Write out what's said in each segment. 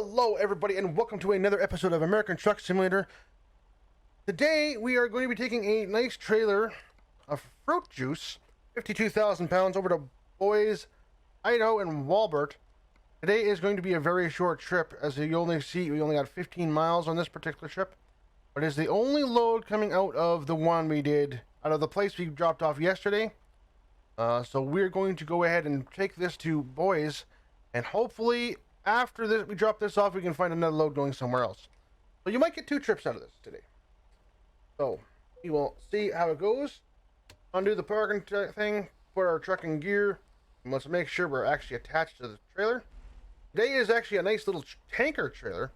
Hello everybody and welcome to another episode of American Truck Simulator. Today we are going to be taking a nice trailer of fruit juice, 52,000 pounds, over to Boise, Idaho and Walbert. Today is going to be a very short trip, as you only see we only got 15 miles on this particular trip. But it's the only load coming out of the one we did, out of the place we dropped off yesterday. So we're going to go ahead and take this to Boise, and hopefully after this, we drop this off, we can find another load going somewhere else. So you might get two trips out of this today. So we will see how it goes. Undo the parking thing, put our truck in gear, and let's make sure we're actually attached to the trailer. Today is actually a nice little tanker trailer.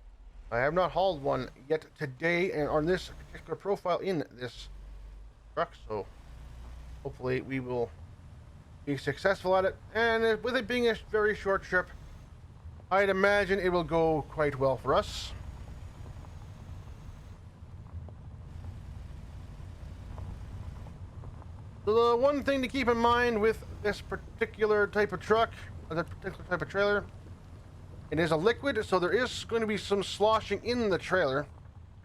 I have not hauled one yet today and on this particular profile in this truck, so hopefully we will be successful at it. And with it being a very short trip, I'd imagine it will go quite well for us. So the one thing to keep in mind with this particular type of truck, or that particular type of trailer, it is a liquid, so there is going to be some sloshing in the trailer.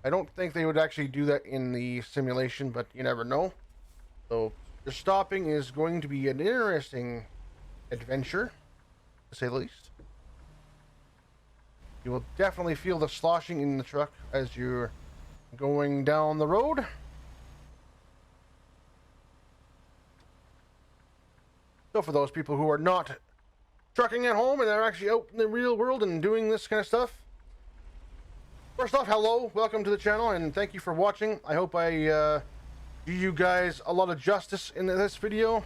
I don't think they would actually do that in the simulation, but you never know. So your stopping is going to be an interesting adventure, to say the least. You will definitely feel the sloshing in the truck as you're going down the road. So for those people who are not trucking at home and are actually out in the real world and doing this kind of stuff, first off, hello, welcome to the channel, and thank you for watching. I hope I do you guys a lot of justice in this video,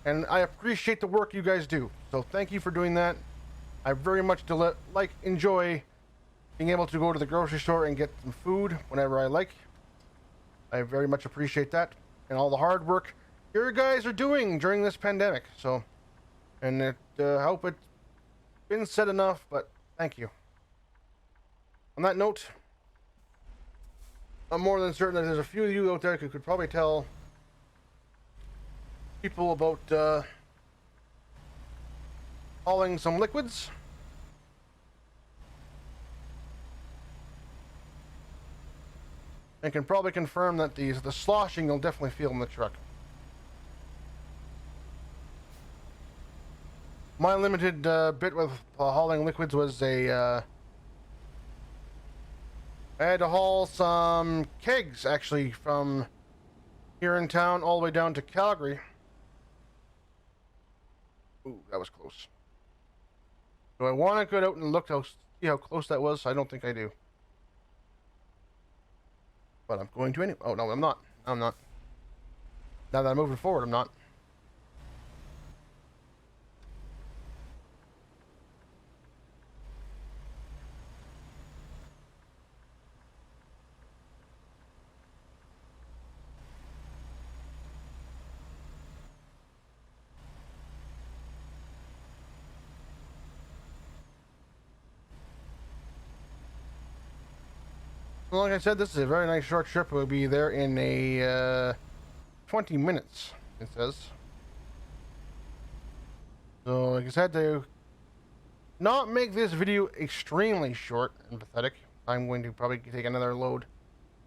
and I appreciate the work you guys do, so thank you for doing that. I very much enjoy being able to go to the grocery store and get some food whenever I like. I very much appreciate that and all the hard work you guys are doing during this pandemic. So, and I hope it's been said enough, but thank you. On that note, I'm more than certain that there's a few of you out there who could probably tell people about hauling some liquids. And can probably confirm that the sloshing you'll definitely feel in the truck. My limited bit with hauling liquids was I had to haul some kegs actually from here in town all the way down to Calgary. Ooh, that was close. Do I want to go out and look see how close that was? I don't think I do. But I'm going to anyway. Oh, no, I'm not. I'm not. Now that I'm moving forward, I'm not. Like I said, this is a very nice short trip. We'll be there in a 20 minutes, it says. So, like I said, to not make this video extremely short and pathetic, I'm going to probably take another load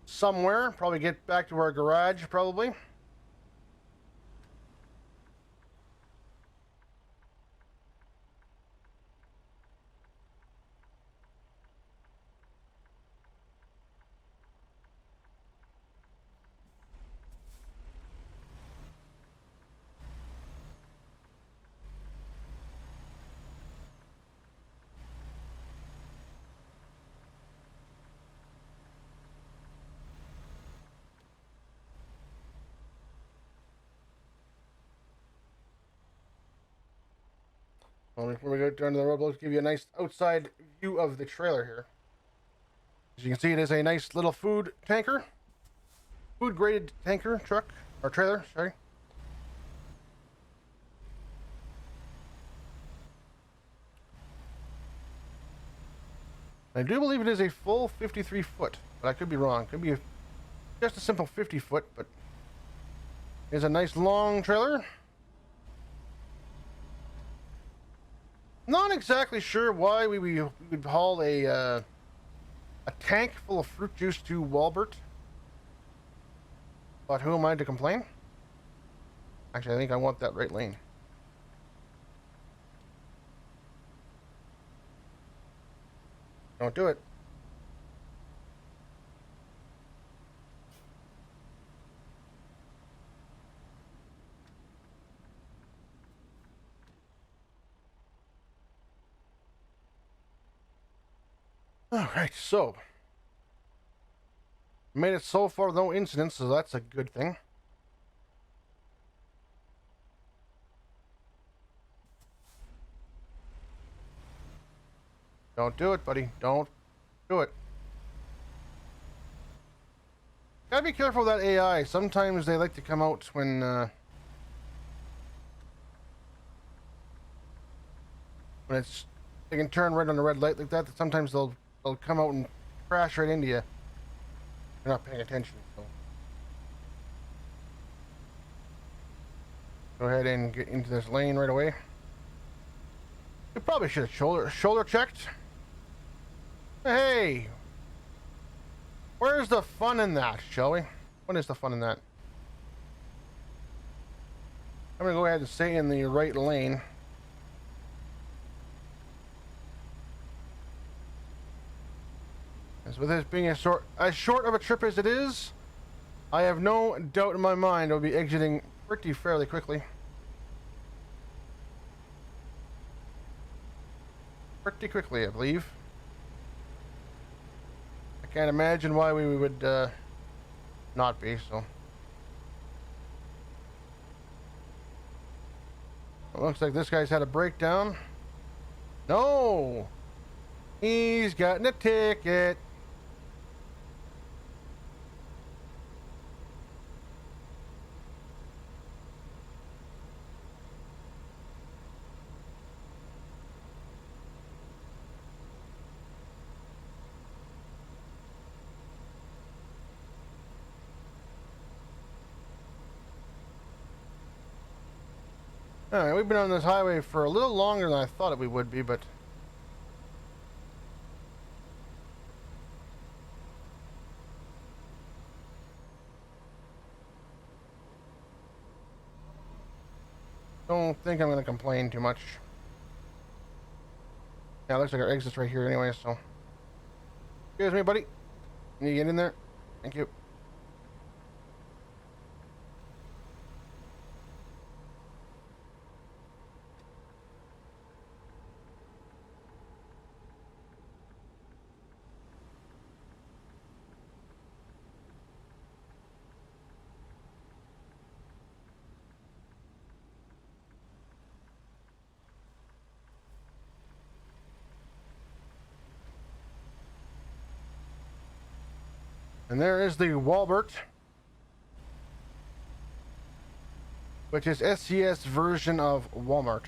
somewhere. Probably get back to our garage, probably. Well, before we go down to the road, let's give you a nice outside view of the trailer here. As you can see, it is a nice little food tanker. Food graded tanker truck, or trailer, sorry. I do believe it is a full 53 foot, but I could be wrong. Could be just a simple 50 foot, but it's a nice long trailer. Not exactly sure why we would haul a tank full of fruit juice to Walbert. But who am I to complain? Actually, I think I want that right lane. Don't do it. Alright, so. Made it so far, no incidents, so that's a good thing. Don't do it, buddy. Don't do it. Gotta be careful with that AI. Sometimes they like to come out when it's they can turn red on a red light like that. Sometimes they'll come out and crash right into you. You're not paying attention. So go ahead and get into this lane right away. You probably should have shoulder checked. Hey, where's the fun in that, shall we? What is the fun in that? I'm gonna go ahead and stay in the right lane. As with this being as short of a trip as it is, I have no doubt in my mind I'll be exiting pretty fairly quickly. Pretty quickly, I believe. I can't imagine why we would not be, so. It looks like this guy's had a breakdown. No! He's gotten a ticket. Alright, we've been on this highway for a little longer than I thought we would be, but don't think I'm going to complain too much. Yeah, it looks like our exit's right here anyway, so. Excuse me, buddy. Can you get in there? Thank you. And there is the Walbert, which is SCS version of Walmart.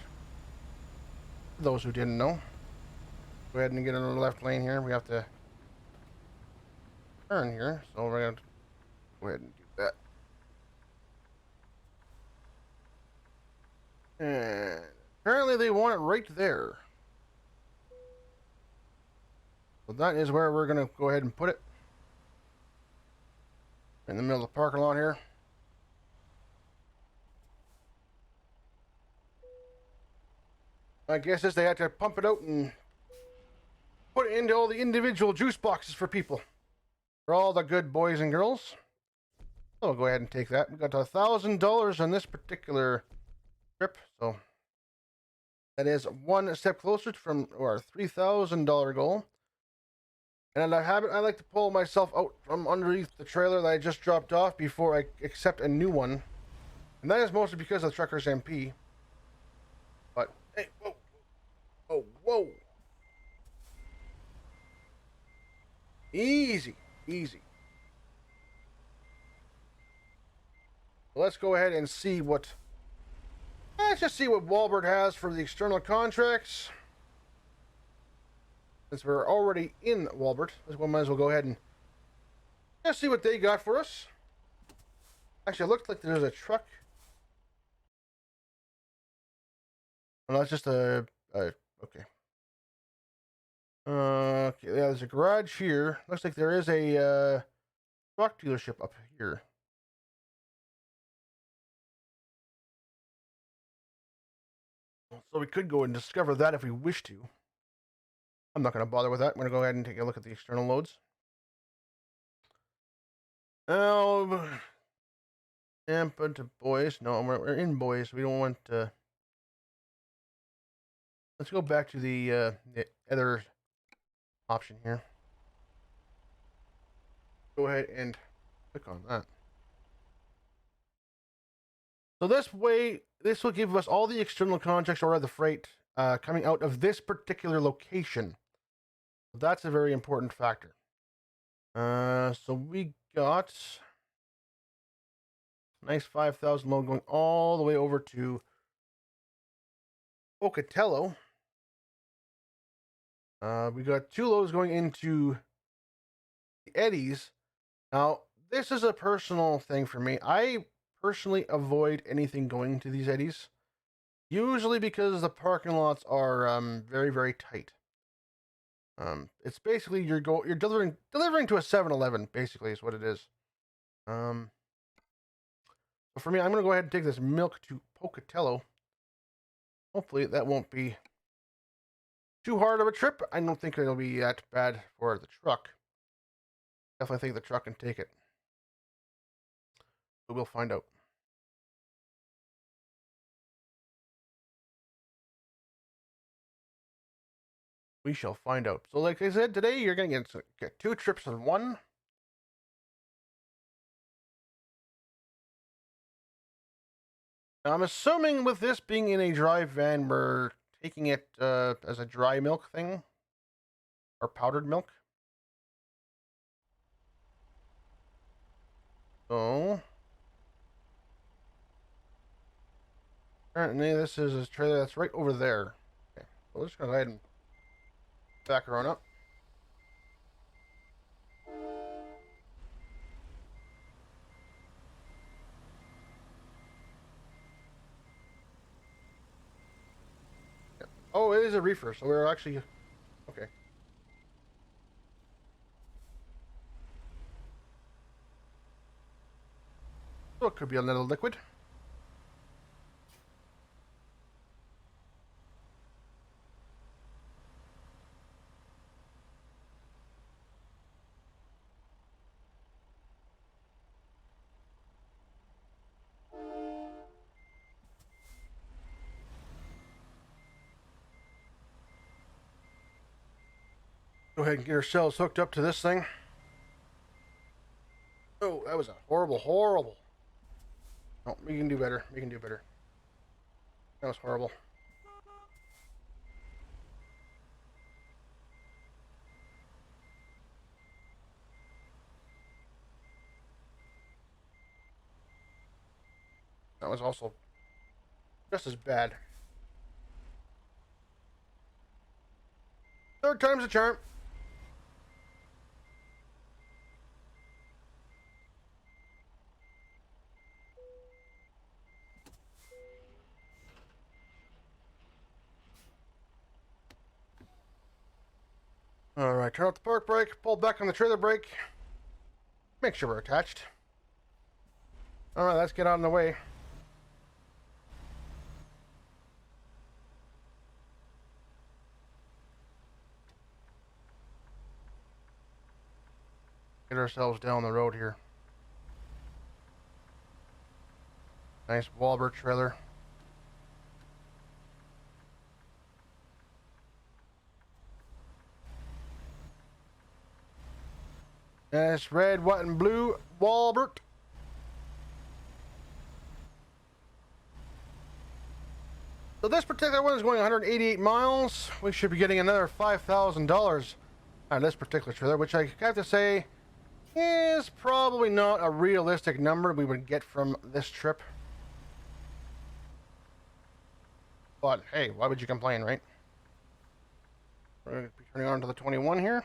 For those who didn't know. Go ahead and get in the left lane here. We have to turn here, so we're going to go ahead and do that. And apparently they want it right there. So that is where we're going to go ahead and put it. In the middle of the parking lot here. My guess is they had to pump it out and put it into all the individual juice boxes for people. For all the good boys and girls. So we'll go ahead and take that. We got $1,000 on this particular trip, so that is one step closer from our $3,000 goal. And I like to pull myself out from underneath the trailer that I just dropped off before I accept a new one. And that is mostly because of the Truckers MP. But, hey, whoa. Oh, whoa. Easy, easy. Let's go ahead and see what... Let's just see what Walbert has for the external contracts. Since we're already in Walbert, we might as well go ahead and just see what they got for us. Actually, it looked like there's a truck. Oh, no, it's just a Okay. Okay, yeah, there's a garage here. Looks like there is a truck dealership up here. So we could go and discover that if we wish to. I'm not going to bother with that. I'm going to go ahead and take a look at the external loads. Oh, Tampa to Boise. No, we're in Boise. We don't want to. Let's go back to the other option here. Go ahead and click on that. So this way, this will give us all the external contracts or the freight coming out of this particular location. That's a very important factor. So we got nice 5,000 load going all the way over to Pocatello. We got 2 loads going into the Eddies. Now, this is a personal thing for me. I personally avoid anything going to these Eddies, usually because the parking lots are very, very tight. It's basically you're delivering to a 7-Eleven, basically is what it is. But for me, I'm gonna go ahead and take this milk to Pocatello. Hopefully that won't be too hard of a trip. I don't think it'll be that bad for the truck. Definitely think the truck can take it. But we'll find out. We shall find out. So like I said, today you're going to get 2 trips in one. Now, I'm assuming with this being in a dry van, we're taking it as a dry milk thing. Or powdered milk. So apparently this is a trailer that's right over there. Okay, so let's go ahead and back her on up. Oh, it is a reefer, so we're actually okay. So it could be a little liquid. Go ahead and get ourselves hooked up to this thing. Oh, that was a horrible. Oh, we can do better. We can do better. That was horrible. That was also just as bad. Third time's a charm. Alright, turn off the park brake, pull back on the trailer brake. Make sure we're attached. Alright, let's get on the way. Get ourselves down the road here. Nice Walbert trailer. Nice red, white, and blue Walbert. So this particular one is going 188 miles. We should be getting another $5,000 on this particular trailer, which I have to say is probably not a realistic number we would get from this trip. But hey, why would you complain, right? We're going to be turning on to the 21 here.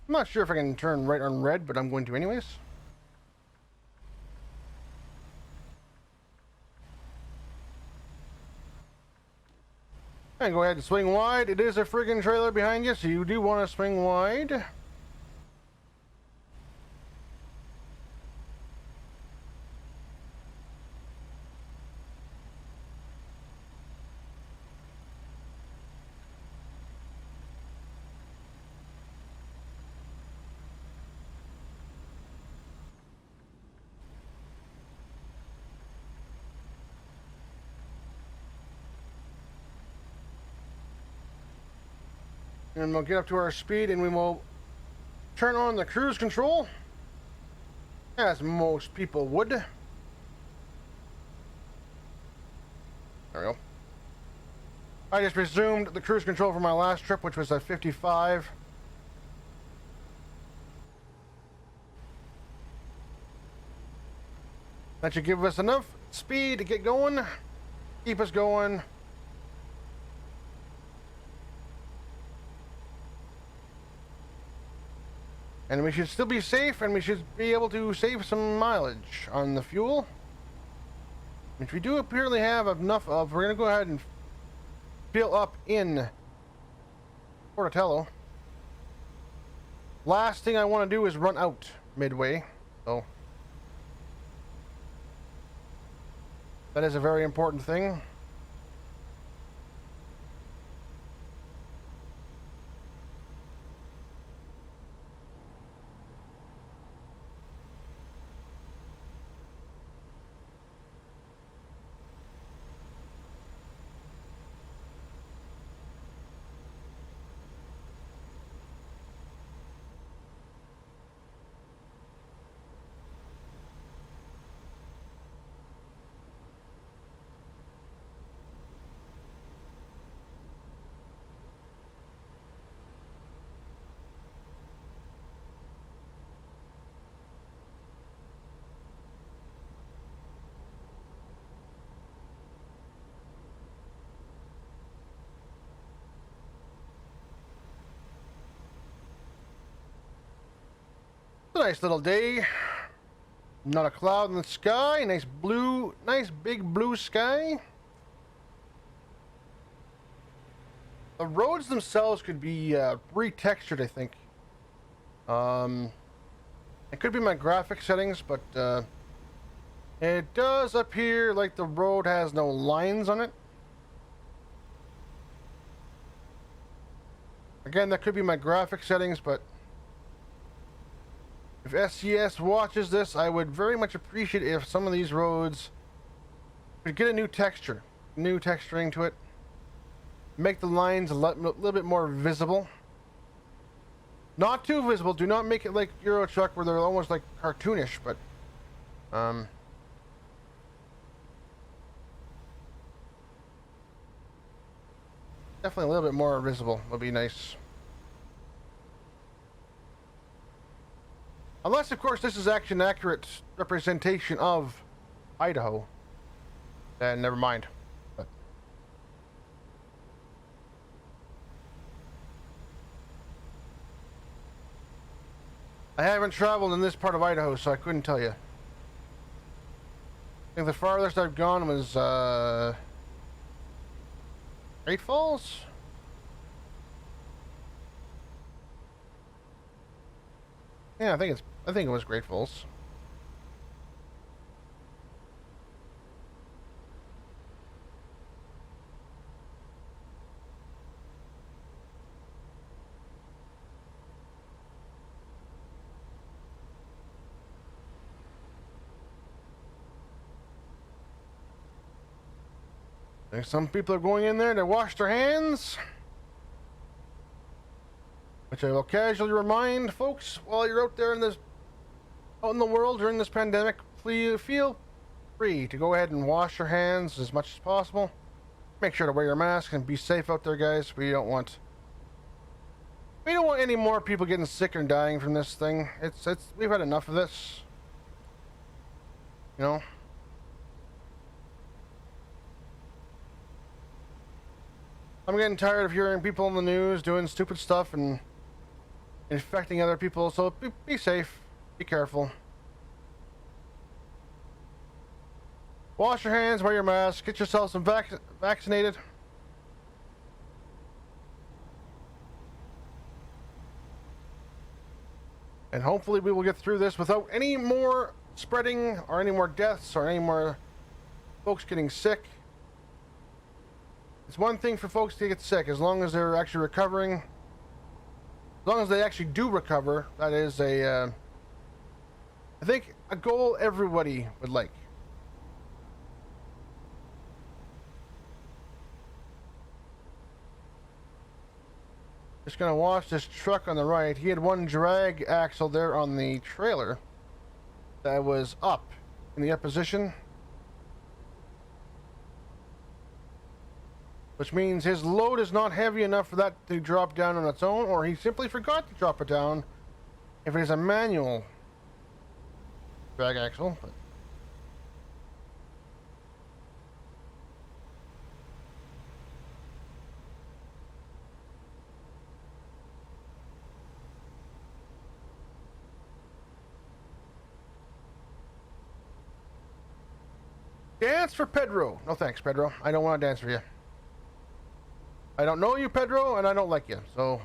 I'm not sure if I can turn right on red, but I'm going to anyways. And go ahead and swing wide. It is a friggin' trailer behind you, so you do want to swing wide. And we'll get up to our speed and we will turn on the cruise control, as most people would. There we go. I just resumed the cruise control for my last trip, which was at 55. That should give us enough speed to get going, keep us going. And we should still be safe, and we should be able to save some mileage on the fuel, which we do apparently have enough of. We're going to go ahead and fill up in Portatello. Last thing I want to do is run out midway, so that is a very important thing. It's a nice little day. Not a cloud in the sky. Nice blue, nice big blue sky. The roads themselves could be retextured, I think. It could be my graphic settings, but it does appear like the road has no lines on it. Again, that could be my graphic settings, but if SCS watches this, I would very much appreciate if some of these roads could get a new texture, new texturing to it. Make the lines a little bit more visible. Not too visible. Do not make it like Euro Truck where they're almost like cartoonish, but definitely a little bit more visible would be nice. Unless, of course, this is actually an accurate representation of Idaho. Then never mind. But I haven't traveled in this part of Idaho, so I couldn't tell you. I think the farthest I've gone was Great Falls? Yeah, I think it was Great Falls. There's some people are going in there to wash their hands, which I will casually remind folks while you're out there out in the world during this pandemic, please feel free to go ahead and wash your hands as much as possible. Make sure to wear your mask and be safe out there, guys. We don't want any more people getting sick and dying from this thing. We've had enough of this. You know? I'm getting tired of hearing people on the news doing stupid stuff and infecting other people, so be safe. Be careful. Wash your hands, wear your mask, get yourself some vaccinated. And hopefully we will get through this without any more spreading or any more deaths or any more folks getting sick. It's one thing for folks to get sick, as long as they're actually recovering. As long as they actually do recover, that is I think a goal everybody would like. Just gonna watch this truck on the right. He had one drag axle there on the trailer that was up in the up position, which means his load is not heavy enough for that to drop down on its own, or he simply forgot to drop it down if it is a manual drag axle. But dance for Pedro. No thanks, Pedro. I don't want to dance for you. I don't know you, Pedro, and I don't like you, so...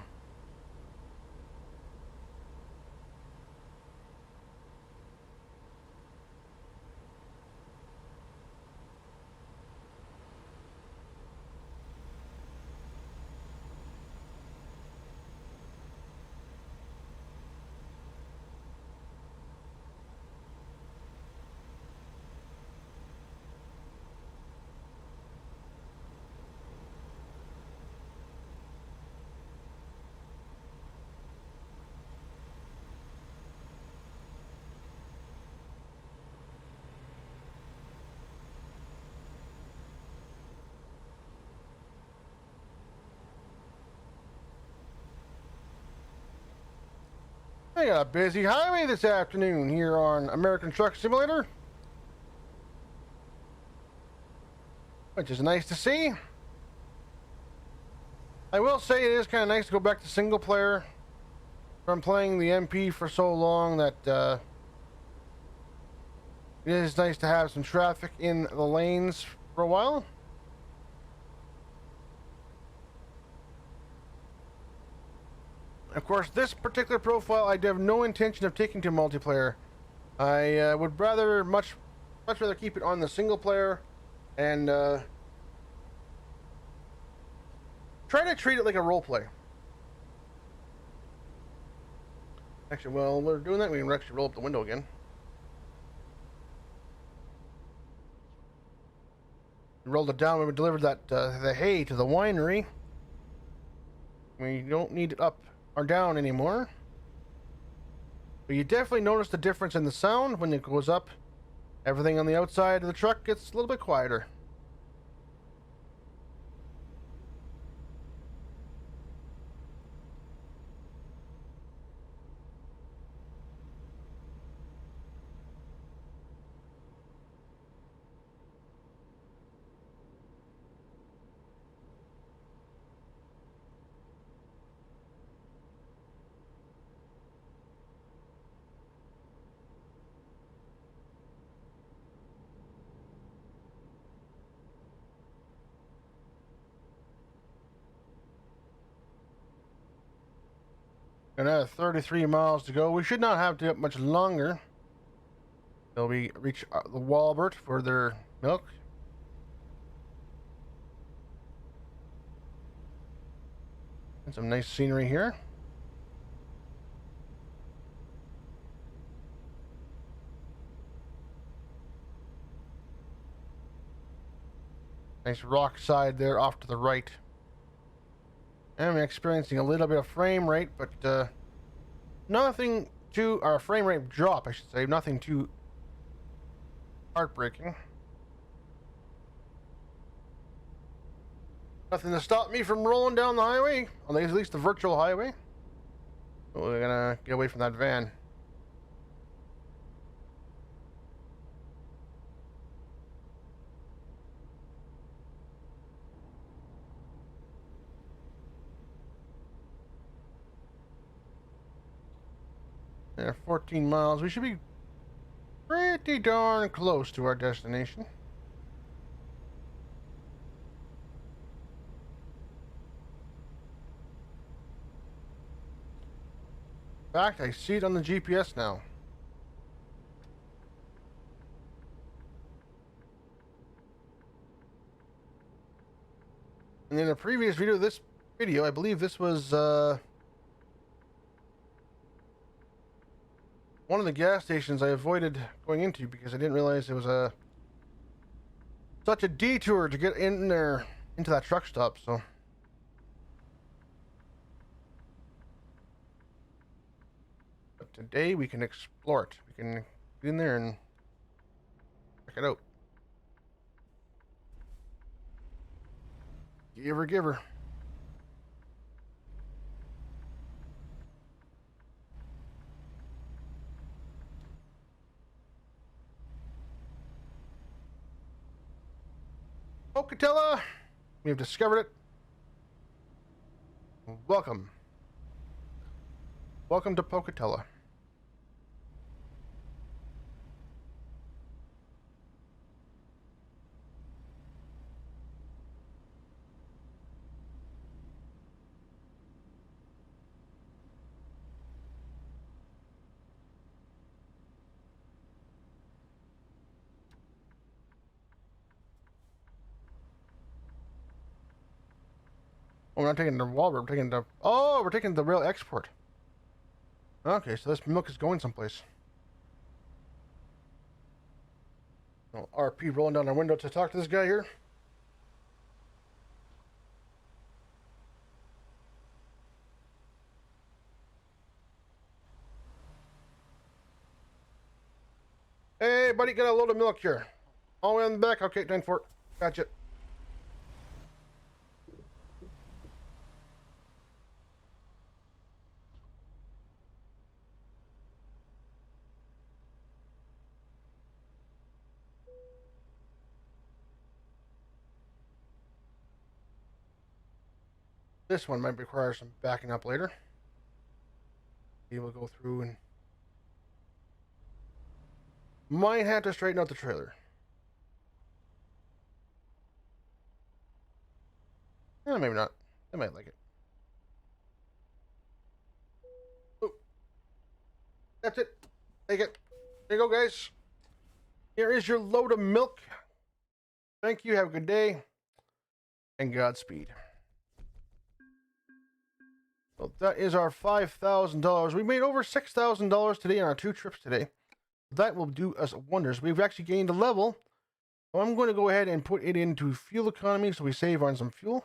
I got a busy highway this afternoon here on American Truck Simulator, which is nice to see. I will say it is kind of nice to go back to single player from playing the MP for so long that it is nice to have some traffic in the lanes for a while. Of course, this particular profile I have no intention of taking to multiplayer. I would rather much rather keep it on the single player and try to treat it like a role play. Actually, while we're doing that, we can actually roll up the window again. We rolled it down when we delivered that the hay to the winery. We don't need it up or down anymore. But you definitely notice the difference in the sound when it goes up. Everything on the outside of the truck gets a little bit quieter. Another 33 miles to go. We should not have to get much longer till we reach the Walbert for their milk. And some nice scenery here. Nice rock side there off to the right. I'm experiencing a little bit of frame rate, but nothing too, or frame rate drop, I should say, nothing too heartbreaking. Nothing to stop me from rolling down the highway, at least the virtual highway. But we're gonna get away from that van. There, 14 miles. We should be pretty darn close to our destination. fact, I see it on the GPS now. And in a previous video, I believe this was one of the gas stations I avoided going into because I didn't realize it was such a detour to get in there into that truck stop. So but today we can explore it. We can get in there and check it out. Giver. Pocatello, we have discovered it. Welcome to Pocatello. Oh, we're not taking the Walmart, we're taking the... Oh, we're taking the rail export. Okay, so this milk is going someplace. Oh, RP rolling down our window to talk to this guy here. Hey, buddy, got a load of milk here. All the way on the back. Okay, 10-4. Gotcha. This one might require some backing up later. He will go through and might have to straighten out the trailer. Maybe not. I might like it. Oh, that's it. Take it. There you go, guys. Here is your load of milk. Thank you. Have a good day. And Godspeed. Well, that is our $5,000. We made over $6,000 today on our 2 trips today. That will do us wonders. We've actually gained a level. So I'm going to go ahead and put it into fuel economy so we save on some fuel.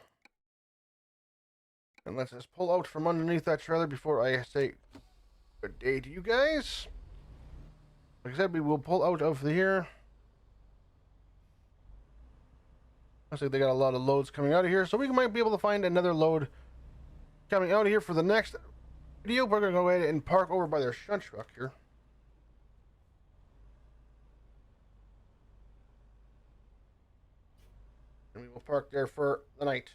And let's just pull out from underneath that trailer before I say good day to you guys. Like I said, we will pull out of here. Looks like they got a lot of loads coming out of here, so we might be able to find another load coming out of here for the next video. We're going to go ahead and park over by their shunt truck here. And we will park there for the night.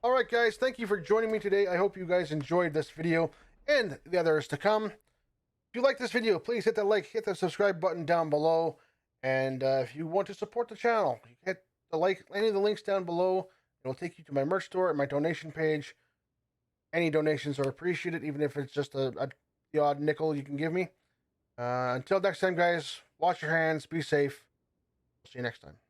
Alright guys, thank you for joining me today. I hope you guys enjoyed this video and the others to come. If you like this video, please hit that like, hit the subscribe button down below. And if you want to support the channel, hit the like, any of the links down below. It will take you to my merch store and my donation page. Any donations are appreciated, even if it's just the odd nickel you can give me. Until next time, guys, wash your hands, be safe. See you next time.